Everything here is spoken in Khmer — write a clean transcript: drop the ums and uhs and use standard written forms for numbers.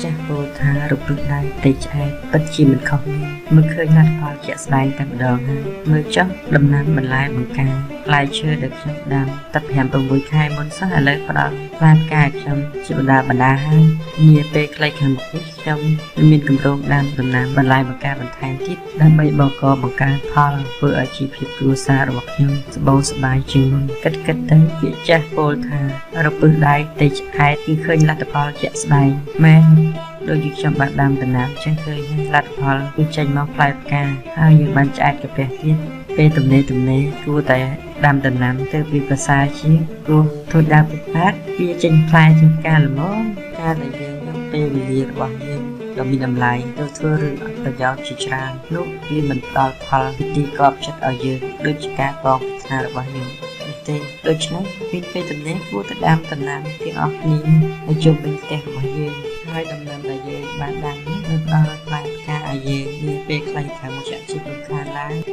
ចាស់ពោលថារពឹងដៃតែឆ្អែតពិតជាមិនខុសមើលឃើញលទ្ធផលជាក់ស្ដែងតែម្ដងហើយមើលចុះដំណាំបន្លែបង្ការផ្លែឈើដែលខ្ញុំដាំតែ5-6 ខែមុនសោះឥឡូវផ្ដល់ផ្លែផ្កាខ្ញុំជាបណ្ដាហើយនាពេលខ្លីខាងមុខនេះខ្ញុំមានគម្រោងដាំដំណាំបន្លែបង្ការបន្ថែមទៀតដើម្បីបង្កបង្កើនផលធ្វើឲ្យជីវភាពគ្រួសាររបស់ខ្ញុំស្បូរសប្បាយជាងមុនគិតទៅពាក្យចាស់ពោលថារពឹងដៃតែឆ្អែតគឺឃើញលទ្ធផលជាក់ស្ដែងមែនដូចជាខ្ញុំបានដាំដំណាំចឹងឃើញលទ្ធផលគឺចេញមកផ្លែផ្កាហើយយើងបានឆ្អែតកាពះទៀតពេលទំនេរគួរតែដាំដំណាំទៅពីប្រសើរជាងព្រោះធ្វើដើមពិបាកវាចេញផ្លែជាផ្កាល្មមការដែលយើងយកពេលវេលារបស់យើងដ៏មានតម្លៃទៅធ្វើរឿងអត្ថប្រយោជន៍ជាច្រើននោះវាមិនផ្ដល់ផលពិធីកប់ចិត្តឲ្យយើងដូចជាការបងប្រាថ្នារបស់យើងទេដូច្នេះពេលទំនេរគួរតែដាំដំណាំទាំងអស់គ្នានៅជុំវិញផ្ទះរបស់យើងហើយដំណាំដែលយើងបានដាំនេះនឹងផ្ដល់ផ្លែផ្កាឲ្យយើងនាពេលខ្លីខាងមុខជាជីវភាពខាងឡើង